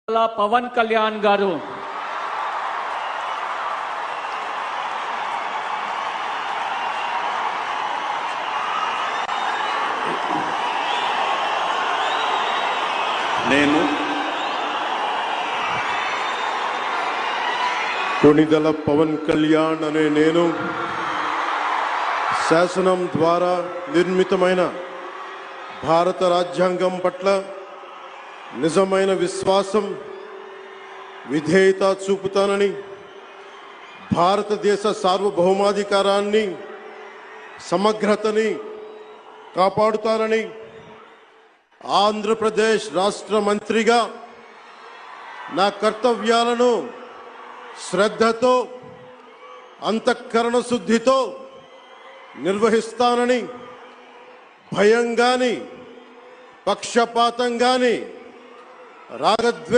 పవన్ కళ్యాణ్ గారు నేను కొణిదెల పవన్ కళ్యాణ్ అనే నేను శాసనం ద్వారా నిర్మితమైన భారత రాజ్యాంగం పట్ల నిజమైన విశ్వాసం విధేయత చూపుతానని, భారతదేశ సార్వభౌమాధికారాన్ని సమగ్రతని కాపాడుతానని, ఆంధ్రప్రదేశ్ రాష్ట్ర మంత్రిగా నా కర్తవ్యాలను శ్రద్ధతో అంతఃకరణ శుద్ధితో నిర్వహిస్తానని, భయం గాని పక్షపాతం గాని రాగద్వేష